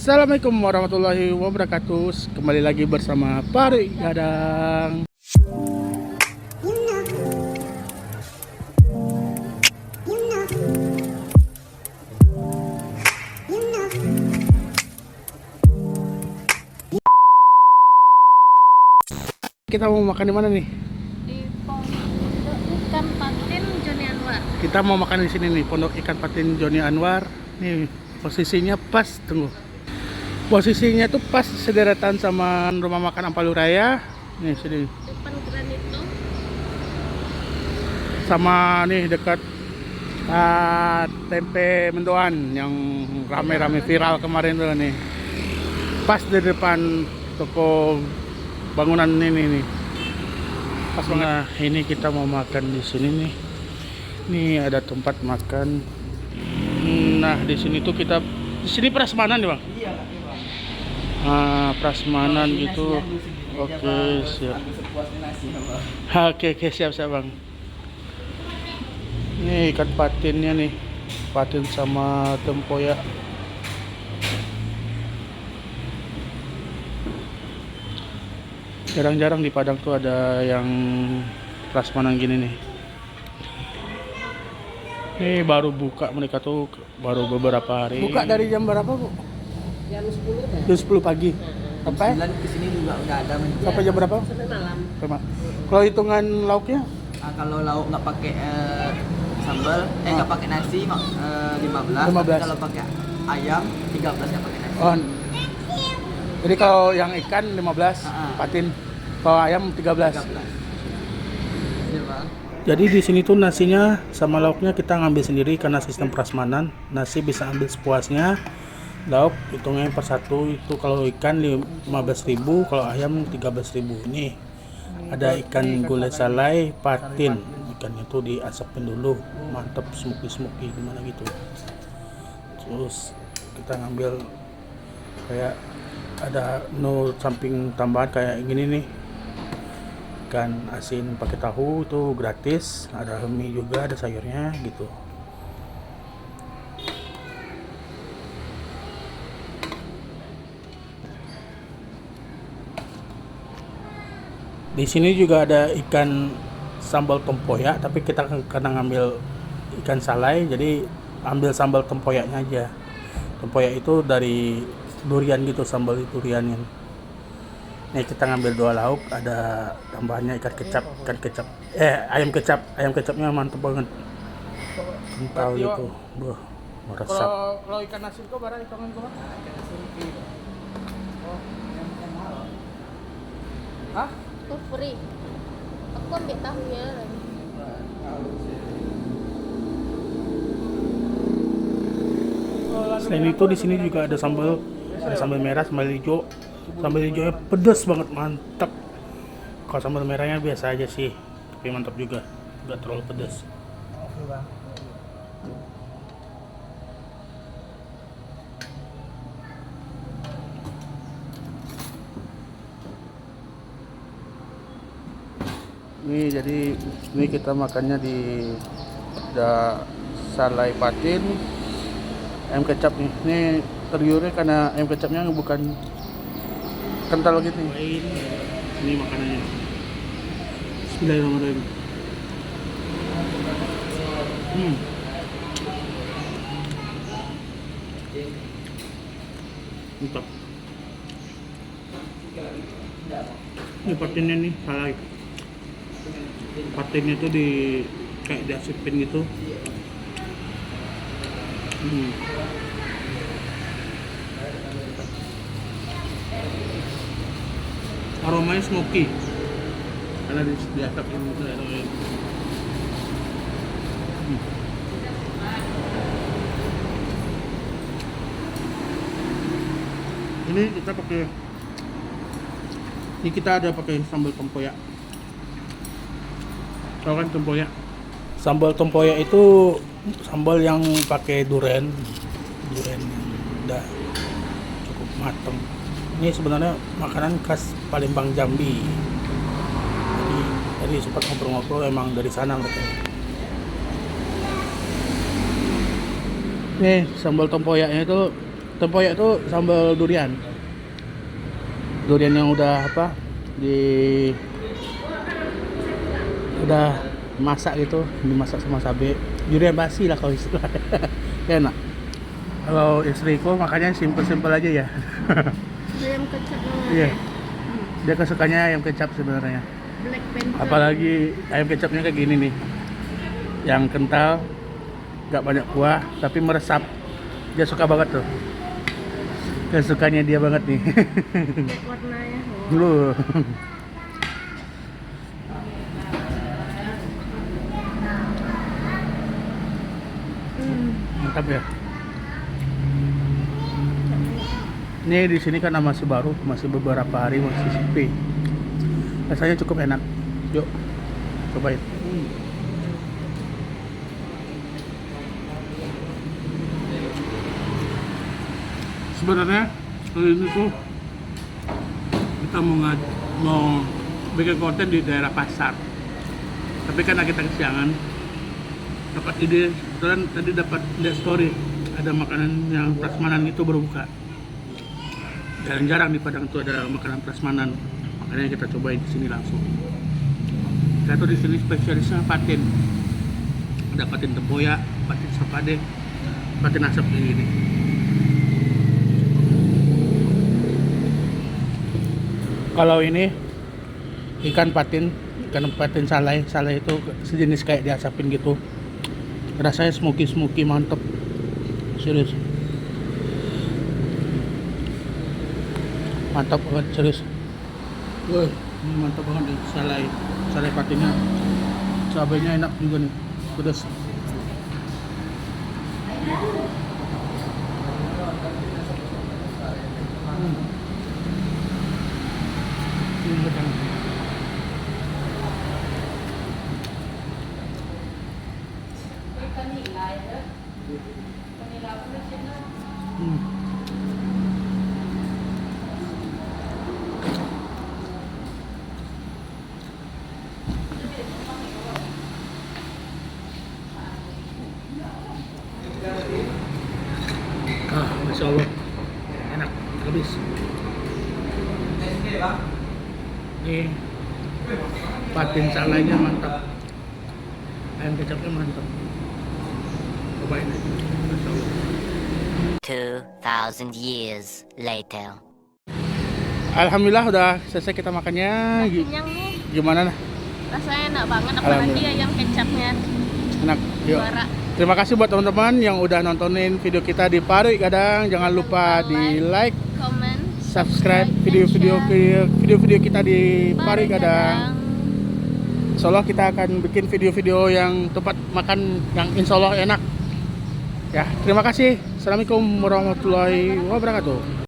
Assalamualaikum warahmatullahi wabarakatuh. Kembali lagi bersama Pari Gadang. Kita mau makan di mana nih? Di Pondok Ikan Patin Joni Anwar. Kita mau makan di sini nih, Pondok Ikan Patin Joni Anwar. Nih posisinya pas, tunggu. Posisinya tuh pas sederetan sama rumah makan Ampalur Raya. Nih sini. Depan Granito. Sama nih dekat tempe mendoan yang rame-rame viral kemarin tuh nih. Pas di depan toko bangunan ini nih. Pas banget. Nah, ini kita mau makan di sini nih. Nih ada tempat makan. Nah, di sini tuh kita di sini prasmanan ya, Bang? Iya, Bang. Prasmanan gitu. Oke, siap. Oke, siap, Bang. Nih ikan patinnya nih. Patin sama tempoyak. Jarang-jarang di Padang tuh ada yang prasmanan gini nih. Ini baru buka, mereka tuh baru beberapa hari. Buka dari jam berapa, Bu? Jam 10 Jam 10 pagi. Sampai? 9 kesini juga udah ada menjual. Sampai jam berapa? sampai malam. Kalau hitungan lauknya? Kalau lauk nggak pakai sambal, nggak pakai nasi 15. 15. Kalau pakai ayam 13 nggak pakai nasi. Oh. Jadi kalau yang ikan 15, patin. Kalau ayam 13. 13. Iya, Bang. Jadi di sini tuh nasinya sama lauknya kita ngambil sendiri karena sistem prasmanan. Nasi bisa ambil sepuasnya. Lauk hitungnya per satu, itu kalau ikan 15.000, kalau ayam 13.000. Ini ada ikan gulai salai patin. Ikannya tuh diasapin dulu, mantep, smoky gimana gitu. Terus kita ngambil kayak ada menu samping tambahan kayak gini nih, ikan asin pakai tahu itu gratis, ada mie juga, ada sayurnya gitu. Di sini juga ada ikan sambal tempoyak, tapi kita karena ngambil ikan salai jadi ambil sambal tempoyaknya aja. Tempoyak itu dari durian gitu, sambal durianin. Nih kita ngambil 2 lauk, ada tambahannya ikan kecap, ayam kecapnya mantep banget, kental gitu, meresap. Kalau ikan asin kok barang hitungan kok? Hah? Free. Aku ambil tahunya. Selain itu di sini juga ada sambal merah, sambal hijau. Sambal hijaunya pedas banget, mantap. Kalau sambal merahnya biasa aja sih, tapi mantap juga, nggak terlalu pedas. Ini jadi ini kita makannya di salai patin, ayam kecap nih. Ini tergiurnya karena ayam kecapnya bukan kental gitu nih. Ini makanannya. Bismillahirrahmanirrahim. Mantap. Ini patinnya nih, salai. Patinnya tuh kayak diasipin gitu. Aromanya smoky karena diasapin gitu aromanya. Ini kita ada pakai sambal tempoyak. Tahu kan tempoyak? Sambal tempoyak itu sambal yang pakai duren yang udah cukup mateng. Ini sebenarnya makanan khas Palembang, Jambi. Jadi sempat ngobrol-ngobrol, emang dari sana mereka. Nih sambal tempoyaknya itu Tempoyak itu sambal durian. Durian yang udah apa? Udah masak gitu, dimasak sama cabe. Durian basi lah kalau istilah. Enak. Kalau istriku makanya simpel-simpel aja ya. Ayam kecap Iya. Dia kesukanya ayam kecap sebenarnya. Black Panther. Apalagi ayam kecapnya kayak gini nih. Yang kental, nggak banyak kuah, tapi meresap. Dia suka banget tuh. Kesukaannya dia banget nih. Lihat warnanya. Dulu. Mantap ya. Ini di sini kan masih baru, masih beberapa hari masih sepi. Rasanya cukup enak. Yuk, cobain. Sebenarnya kali ini tuh kita mau bikin konten di daerah pasar. Tapi karena kita kesiangan, dapat ide, kebetulan tadi dapat lihat story ada makanan yang prasmanan itu berbuka. Jarang-jarang di Padang itu ada makanan prasmanan, makanya kita cobain di sini langsung. Kita tuh di sini spesialisnya patin, ada patin tempoyak, patin sapade, patin asap kayak gini. Kalau ini ikan patin salai itu sejenis kayak diasapin gitu. Rasanya smoky mantep, serius. Mantap banget, serius. Wah, ini mantap banget nih salai patinnya. Cabainya enak juga nih, pedas. Ini betul. Masya Allah, enak, habis. Ini patin salainya mantap, ayam kecapnya mantap. Cobain aja, Masya Allah. 2,000 years later. Alhamdulillah udah selesai kita makannya. Kenyang nih. Gimana? Rasanya enak banget, apalagi Alhamdulillah. ayam kecapnya. Enak. Yuk. Juara. Terima kasih buat teman-teman yang udah nontonin video kita di Parik Gadang. Jangan lupa di like, Comment, subscribe and video-video kita di Parik Gadang. Gadang. Insyaallah kita akan bikin video-video yang tempat makan yang insyaallah enak. Ya, terima kasih. Assalamualaikum warahmatullahi wabarakatuh.